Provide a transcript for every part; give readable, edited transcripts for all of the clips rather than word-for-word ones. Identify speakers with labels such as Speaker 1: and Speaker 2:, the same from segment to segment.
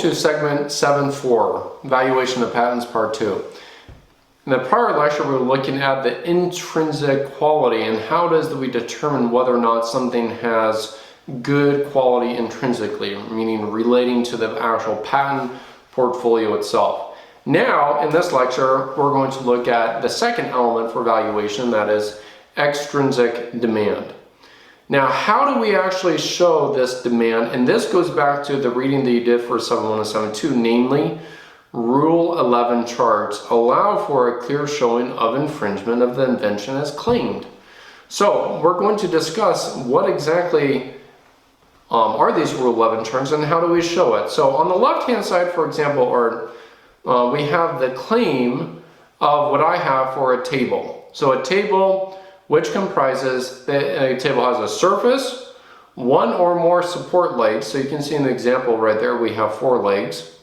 Speaker 1: to segment 7.4, Valuation of Patents, Part 2. In the prior lecture, we were looking at the intrinsic quality and how it is that we determine whether or not something has good quality intrinsically, meaning relating to the actual patent portfolio itself. Now, in this lecture, we're going to look at the second element for valuation, that is extrinsic demand. Now, how do we actually show this demand? And this goes back to the reading that you did for 7.1 and 7.2, namely, Rule 11 charts allow for a clear showing of infringement of the invention as claimed. So, we're going to discuss what exactly are these Rule 11 charts and how do we show it. So, on the left-hand side, for example, we have the claim of what I have for a table. So, a table which comprises, a table has a surface, one or more support legs. So you can see in the example right there, we have 4 legs.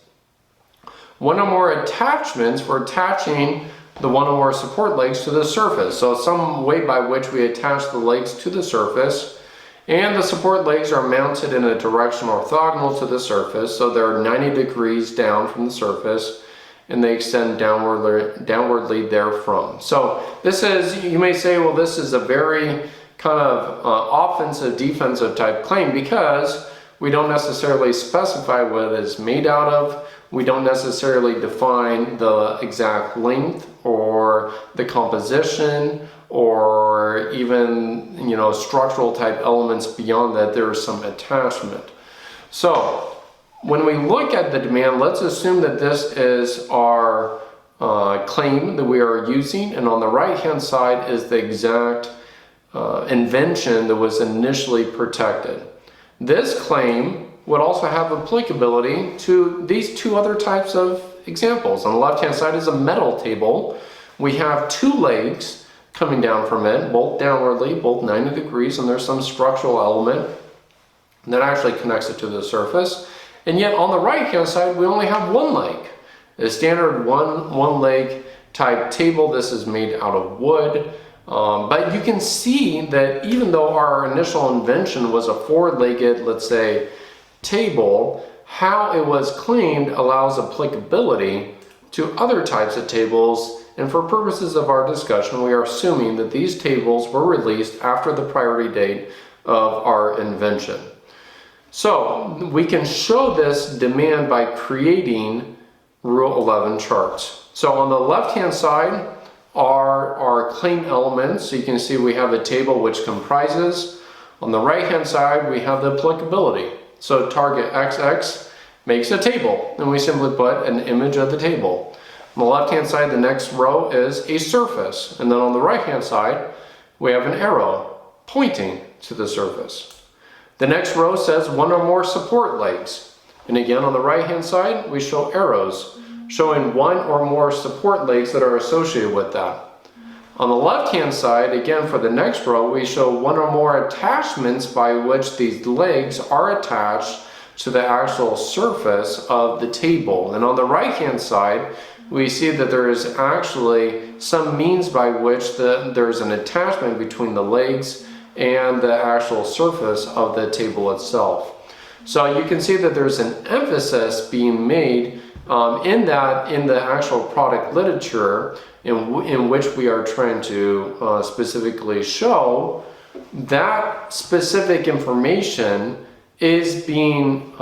Speaker 1: One or more attachments for attaching the one or more support legs to the surface. So some way by which we attach the legs to the surface. And the support legs are mounted in a direction orthogonal to the surface. So they're 90 degrees down from the surface, and they extend downwardly therefrom. So this is, you may say, well, this is a very kind of offensive, defensive type claim because we don't necessarily specify what it is made out of. We don't necessarily define the exact length or the composition or even, structural type elements beyond that. There is some attachment. So when we look at the demand, let's assume that this is our claim that we are using, and on the right-hand side is the exact invention that was initially protected. This claim would also have applicability to these 2 other types of examples. On the left-hand side is a metal table. We have 2 legs coming down from it, both downwardly, both 90 degrees, and there's some structural element that actually connects it to the surface. And yet on the right-hand side, we only have 1 leg. A standard one leg type table. This is made out of wood. But you can see that even though our initial invention was a 4-legged, let's say, table, how it was claimed allows applicability to other types of tables. And for purposes of our discussion, we are assuming that these tables were released after the priority date of our invention. So we can show this demand by creating Rule 11 charts. So on the left-hand side are our claim elements. So you can see we have a table which comprises. On the right-hand side, we have the applicability. So target XX makes a table, and we simply put an image of the table. On the left-hand side, the next row is a surface. And then on the right-hand side, we have an arrow pointing to the surface. The next row says 1 or more support legs. And again, on the right-hand side, we show arrows showing 1 or more support legs that are associated with that. On the left-hand side, again, for the next row, we show 1 or more attachments by which these legs are attached to the actual surface of the table. And on the right-hand side, we see that there is actually some means by which there's an attachment between the legs and the actual surface of the table itself. So you can see that there's an emphasis being made in the actual product literature in which we are trying to specifically show that specific information is being,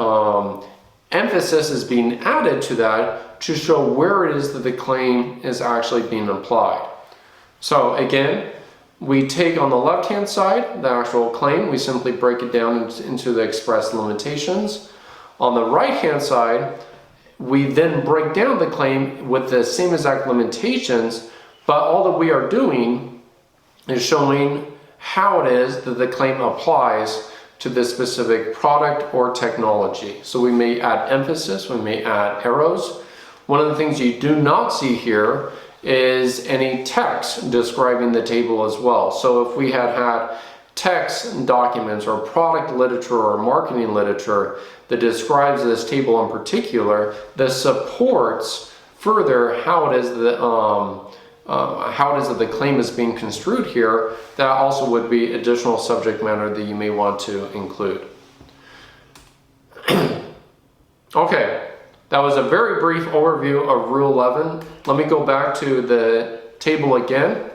Speaker 1: emphasis is being added to that to show where it is that the claim is actually being applied. So again, we take on the left-hand side the actual claim, we simply break it down into the express limitations. On the right-hand side, we then break down the claim with the same exact limitations, but all that we are doing is showing how it is that the claim applies to this specific product or technology. So we may add emphasis, we may add arrows. One of the things you do not see here is any text describing the table as well. So if we had text documents or product literature or marketing literature that describes this table in particular, that supports further how it is that the claim is being construed here, that also would be additional subject matter that you may want to include. Okay, That was a very brief overview of Rule 11. Let me go back to the table again.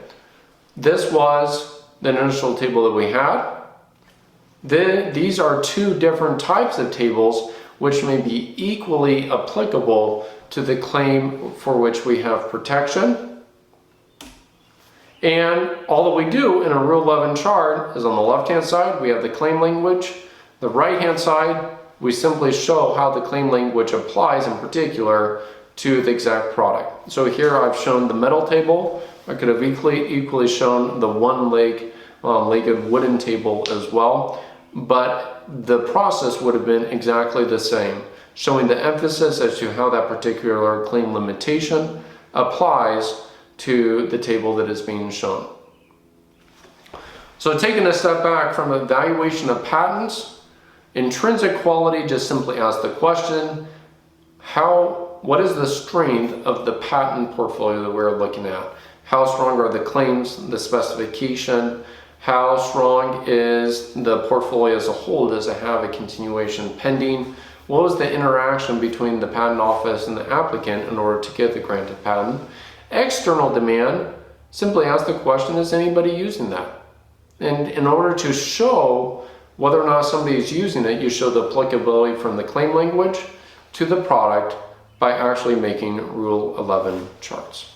Speaker 1: This was the initial table that we had. These are two different types of tables which may be equally applicable to the claim for which we have protection. And all that we do in a Rule 11 chart is on the left-hand side, we have the claim language. The right-hand side, we simply show how the claim language applies in particular to the exact product. So here I've shown the metal table. I could have equally shown the one-legged wooden table as well, but the process would have been exactly the same, showing the emphasis as to how that particular claim limitation applies to the table that is being shown. So taking a step back from evaluation of patents, intrinsic quality just simply asks the question, what is the strength of the patent portfolio that we're looking at? How strong are the claims, the specification? How strong is the portfolio as a whole? Does it have a continuation pending? What was the interaction between the patent office and the applicant in order to get the granted patent? External demand simply asks the question, is anybody using that? And in order to show whether or not somebody is using it, you show the applicability from the claim language to the product by actually making Rule 11 charts.